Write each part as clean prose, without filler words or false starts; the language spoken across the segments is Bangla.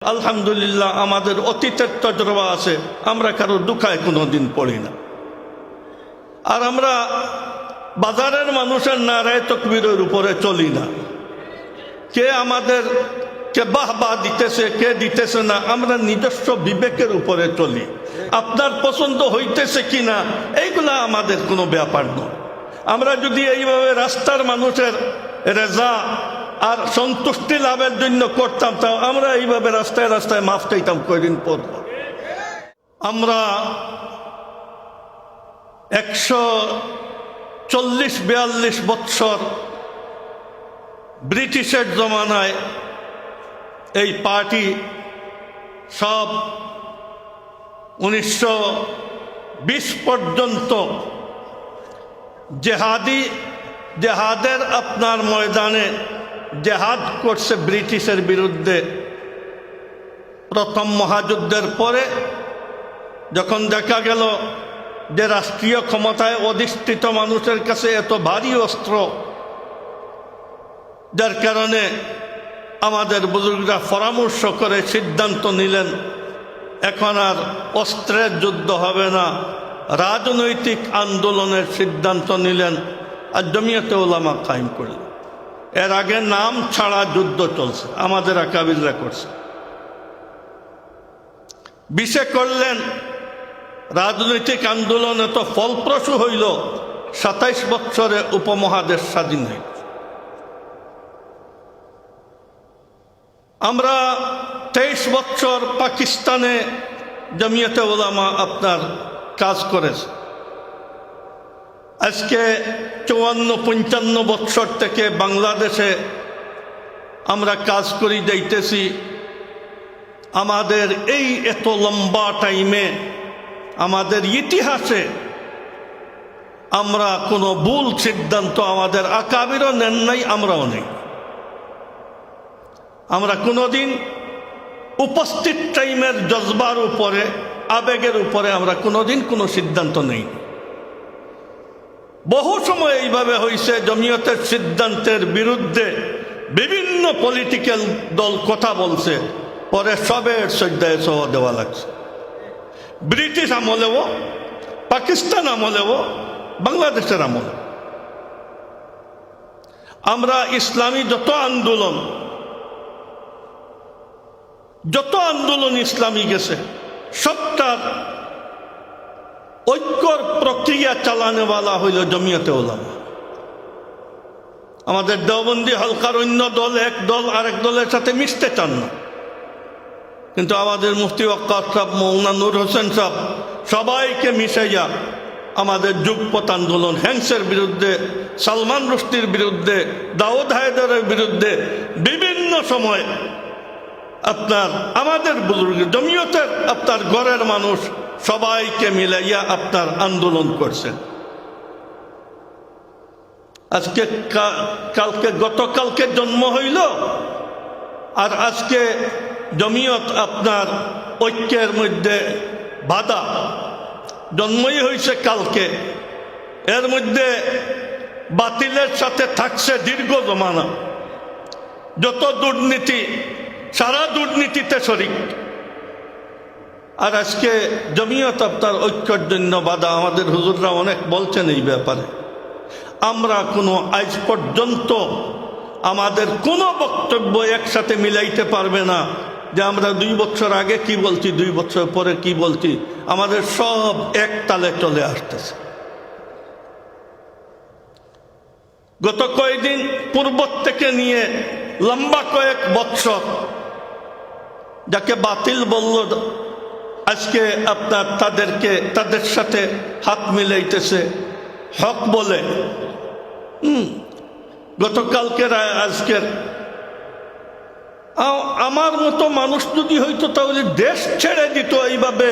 আলহামদুলিল্লাহ আমাদের অতীতের তজরবা আছে, আমরা কারো দুঃখায় কোনোদিন পড়ি না। আর আমরা বাজারের মানুষের নারায়ে তাকবীরের উপরে চলি না। কে আমাদের কে বাহবা দিতেছে কে দিতেছে না, আমরা নিজস্ব বিবেকের উপরে চলি। আপনার পছন্দ হইতেছে কিনা এইগুলা আমাদের কোনো ব্যাপার নয়। আমরা যদি এইভাবে রাস্তার মানুষের রেজা আর সন্তুষ্টি লাভের জন্য করতাম, তাও আমরা এইভাবে রাস্তায় রাস্তায় মাফ চাইতাম কয়দিন পর। আমরা 140-42 বৎসর ব্রিটিশের জমানায় এই পার্টি সব 1920 পর্যন্ত জেহাদের আপনার ময়দানে জেহাদ করছে ব্রিটিশের বিরুদ্ধে। প্রথম মহাযুদ্ধের পরে যখন দেখা গেল যে রাষ্ট্রীয় ক্ষমতায় অধিষ্ঠিত মানুষের কাছে এত ভারী অস্ত্র, যার কারণে আমাদের বুজুর্গরা পরামর্শ করে সিদ্ধান্ত নিলেন এখন আর অস্ত্রের যুদ্ধ হবে না, রাজনৈতিক আন্দোলনের সিদ্ধান্ত নিলেন আর জমিয়তে উলামা কায়েম করলেন। এর আগে নাম ছাড়া যুদ্ধ চলছে, আমাদের আকাবিররা করছে। বিশে করলেন রাজনৈতিক আন্দোলন এত ফলপ্রসূ হইল, 27 বছরে উপমহাদেশ স্বাধীন হইল। আমরা 23 বছর পাকিস্তানে জমিয়তে উলামা আপনার কাজ করেছে। আজকে 54-55 বছর থেকে বাংলাদেশে আমরা কাজ করি যাইতেছি। আমাদের এই এত লম্বা টাইমে আমাদের ইতিহাসে আমরা কোনো ভুল সিদ্ধান্ত আমাদের আকাবিরও নেন নাই, আমরাও নেই। আমরা কোনোদিন উপস্থিত টাইমের জজবার উপরে আবেগের উপরে আমরা কোনোদিন কোনো সিদ্ধান্ত নেই। বহু সময় এইভাবে হয়েছে জমিয়তের সিদ্ধান্তের বিরুদ্ধে বিভিন্ন পলিটিক্যাল দল কথা বলছে, পরে সবের শ্রদ্ধায় সহ দেওয়া লাগছে। ব্রিটিশ আমলেও, পাকিস্তান আমলেও, বাংলাদেশের আমলে আমরা ইসলামী যত আন্দোলন ইসলামী গেছে সবটার ঐক্যর প্রক্রিয়া চালানেওয়ালা হইল জমিয়তে উলামা। আমাদের দেওবন্দি হালকার অন্য দল এক দল আরেক দলের সাথে মিশতে চান না, কিন্তু আমাদের মুফতি ওয়াক্কাস সাহেব, মৌলানা নূর হোসেন সাহেব সবাইকে মিশাইয়া আমাদের যুগপৎ আন্দোলন, হ্যাংসের বিরুদ্ধে, সালমান রুশদির বিরুদ্ধে, দাউদ হায়দারের বিরুদ্ধে বিভিন্ন সময় আপনার আমাদের বুজুর্গ জমিয়তের আপনার ঘরের মানুষ সবাইকে মিলাইয়া আপনার আন্দোলন করছেন। আজকে গতকালকে জন্ম হইল, আর আজকে জমিয়ত আপনার ঐক্যের মধ্যে বাধা। জন্মই হয়েছে কালকে, এর মধ্যে বাতিলের সাথে থাকছে দীর্ঘ জমানা। যত দুর্নীতি, সারা দুর্নীতিতে শরিক। আর আজকে জমিয়ত আপনার ঐক্যের জন্য বাধা। আমাদের হুজুররা অনেক বলছেন এই ব্যাপারে। আমরা কোনো আজ পর্যন্ত আমাদের কোনো বক্তব্য একসাথে মিলাইতে পারবে না যে আমরা 2 বছর আগে কি বলছি, 2 বছর পরে কি বলছি। আমাদের সব এক তালে চলে আসতেছে। গত কয়েকদিন পূর্ব থেকে নিয়ে লম্বা কয়েক বৎসর যাকে বাতিল বলল, আজকে আপনার তাদের সাথে হাত মিলাইতেছে হক বলে। গতকালকের আজকের আমার মতো মানুষ যদি হইতো তাহলে দেশ ছেড়ে দিত। এইভাবে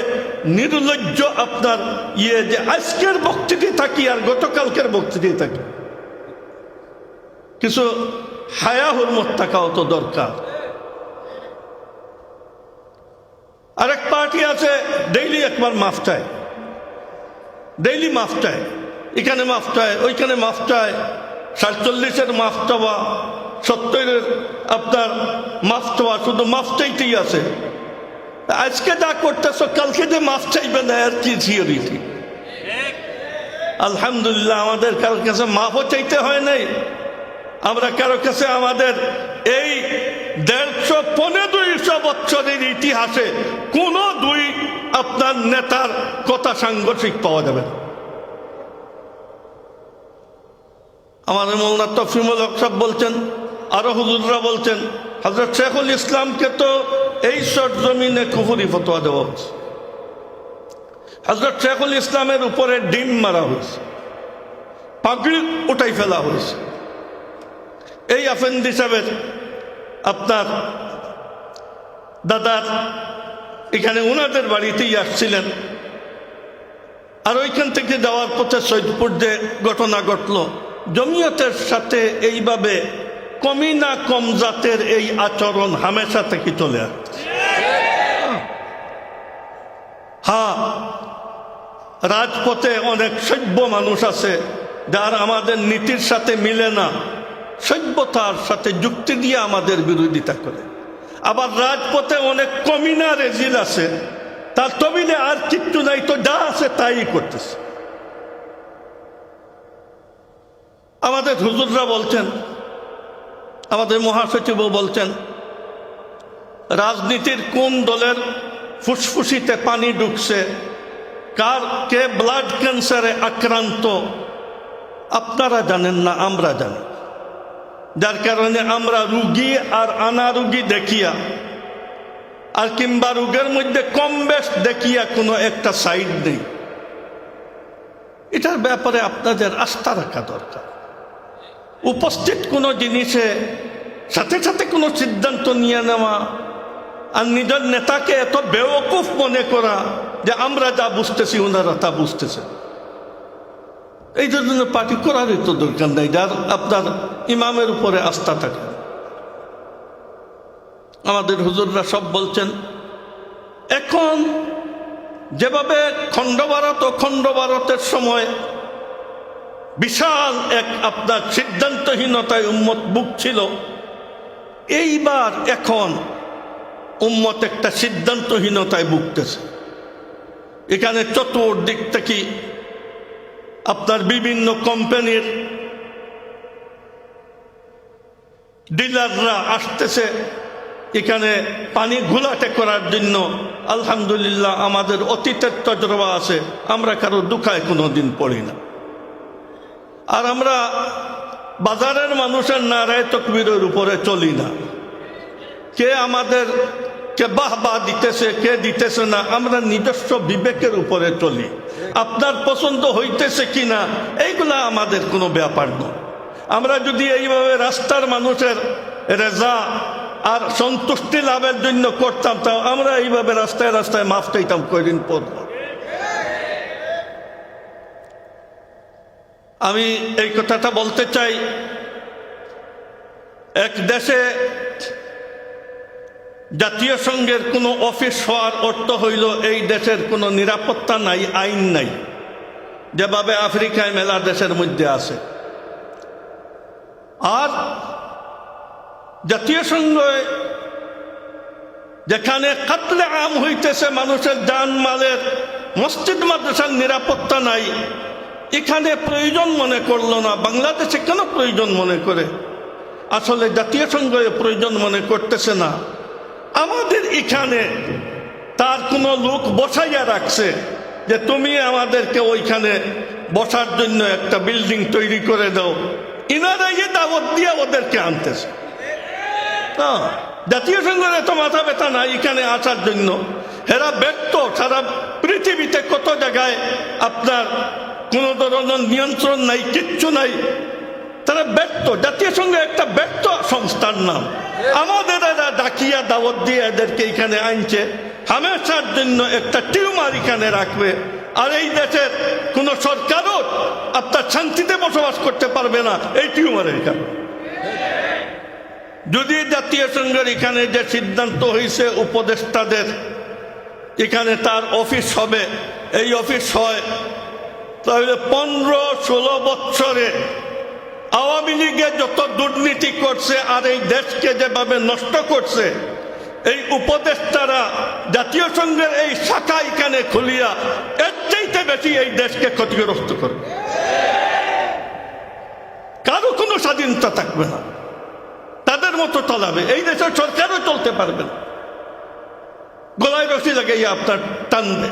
নির্লজ্জ আপনার যে আজকের বক্তৃতায় থাকি আর গতকালকের বক্তৃতায় থাকি। কিছু হায়া হুরমত থাকাও তো দরকার। আরেক পার্টি আছে ডেইলি একবার মাফ চায়, ডেইলি মাফ চায়, এখানে মাফ চায়, ওইখানে মাফ চায়। 47-এর মাফ চাওয়া, 70-এর আপনার মাফ চাওয়া, শুধু মাফ চাইতেই আছে। আজকে যা করতেছ কালকে যে মাফ চাইবে না, আর কি সিওরিটি? আলহামদুলিল্লাহ আমাদের কারোর কাছে মাফও চাইতে হয় নাই। আমরা কারো কাছে আমাদের এই 150-200 বছরের ইতিহাসে কোনো দুই আপনার নেতার কথা সাংঘর্ষিক পাওয়া যাবে না। আমাদের মৌলানা তফিমুল হক সাহেব বলছেন, আরো হুজুররা বলছেন, হযরত শেখুল ইসলামকে তো এই সরজমিনে কুফরি ফতোয়া দেওয়া হয়েছে। হযরত শেখুল ইসলামের উপরে ডিম মারা হয়েছে, পাগড়ি উঠাই ফেলা হয়েছে। এই আফেন্দি সাহেবের আপনার দাদার এখানে ওনাদের বাড়িতেই আসছিলেন, আর ওইখান থেকে যাওয়ার পথে সৈয়দপুর যে ঘটনা ঘটল, জমিয়তের সাথে এইভাবে কমি না কম জাতের এই আচরণ হামেশা থেকে চলে আসছে। হ্যাঁ, রাজপথে অনেক সভ্য মানুষ আছে যার আমাদের নীতির সাথে মিলে না, সভ্যতার সাথে যুক্তি দিয়ে আমাদের বিরোধিতা করে। আবার রাজপথে অনেক কমিনা রেজিল আছে, তার তবিলে আর কিচ্ছু নাই, তো যা আছে তাই করতেছে। আমাদের হুজুররা বলছেন, আমাদের মহাসচিবও বলছেন, রাজনীতির কোন দলের ফুসফুসিতে পানি ঢুকছে, কে ব্লাড ক্যান্সারে আক্রান্ত আপনারা জানেন না, আমরা জানি। যার কারণে আমরা রুগী আর অনারোগী দেখিয়া আর কিংবা রোগের মধ্যে কম বেশ দেখিয়া কোনো একটা সাইড নেই। এটার ব্যাপারে আপনাদের আস্থা রাখা দরকার। উপস্থিত কোনো জিনিসে সাথে সাথে কোনো সিদ্ধান্ত নিয়ে নেওয়া আর নিজের নেতাকে এত বেওকুফ মনে করা যে আমরা যা বুঝতেছি ওনারা তা বুঝতেছে, এই জন্য পার্টি করারই তো দরকার নেই, যার আপনার ইমামের উপরে আস্থা থাকে। আমাদের হুজুররা সব বলছেন, এখন যেভাবে খণ্ড ভারত ও খণ্ড ভারতের সময় বিশাল এক আপনার সিদ্ধান্তহীনতায় উম্মত ভুগছিল, এইবার এখন উম্মত একটা সিদ্ধান্তহীনতায় ভুগতেছে। এখানে চতুর্দিক থেকে আপনার বিভিন্ন কোম্পানির ডিলাররা আসতেছে এখানে পানি ঘোলাটে করার জন্য। আলহামদুলিল্লাহ আমাদের অতীতের তজরবা আছে, আমরা কারো দুঃখায় কোনোদিন পড়ি না। আর আমরা বাজারের মানুষের নারায় তকবীরের উপরে চলি না। কে আমাদের কে বাহ দিতেছে কে দিতেছে না, আমরা নিজস্ব বিবেকের উপরে চলি। আপনার পছন্দ হইতেছে কিনা এইগুলা আমাদের কোনো ব্যাপার নয়। আমরা যদি এইভাবে রাস্তার মানুষের রেজা আর সন্তুষ্টি লাভের জন্য করতাম, তাও আমরা এইভাবে রাস্তায় রাস্তায় মাফ চাইতাম কয়দিন পর। আমি এই কথাটা বলতে চাই, এক দেশে জাতীয় সংঘের কোনো অফিস হওয়ার অর্থ হইল এই দেশের কোনো নিরাপত্তা নাই, আইন নাই, যেভাবে আফ্রিকায় মেলা দেশের মধ্যে আছে। আর জাতীয় সংঘে যেখানে কাতলে আম হইতেছে, মানুষের জান মালের, মসজিদ মাদ্রাসার নিরাপত্তা নাই, এখানে প্রয়োজন মনে করলো না। বাংলাদেশে কেন প্রয়োজন মনে করে? আসলে জাতীয় সংঘে প্রয়োজন মনে করতেছে না। আমাদের এখানে তার কোনো লোক বসাইয়া রাখছে যে তুমি আমাদেরকে ওইখানে বসার জন্য একটা বিল্ডিং তৈরি করে দাও। ইনারা দাওয়াত দিয়ে ওদেরকে আনতেছে। জাতীয় সংঘের এত মাথা ব্যথা নাই এখানে আসার জন্য। এরা ব্যর্থ, সারা পৃথিবীতে কত জায়গায় আপনার কোনো ধরনের নিয়ন্ত্রণ নাই, কিচ্ছু নাই, তারা ব্যর্থ। জাতীয় সংঘে একটা ব্যর্থ সংস্থার নাম। আমাদের এরা ডাকিয়া দাওয়াত দিয়ে এদেরকে এখানে আনছে, হামেশার জন্য একটা টিউমার এখানে রাখবে। আর এই দেশের কোন সরকারও আপনার শান্তিতে বসবাস করতে পারবে না এই টিউমারের কারণে। যদি জাতীয় সংঘের এখানে যে সিদ্ধান্ত হয়েছে উপদেষ্টাদের এখানে তার অফিস হবে, এই অফিস হয়, তাহলে 15-16 বছরে আওয়ামী লীগে যত দুর্নীতি করছে আর এই দেশকে যেভাবে নষ্ট করছে, এই উপদেষ্টারা জাতীয় সংঘের এই শাখা এখানে খুলিয়া এর চাইতে বেশি এই দেশকে ক্ষতিগ্রস্ত করবে। কারো কোনো স্বাধীনতা থাকবে না, তাদের মতো চালাবে। এই দেশের সরকারও চলতে পারবে না, গলায় রশি লাগাইয়া আপনার টানবে।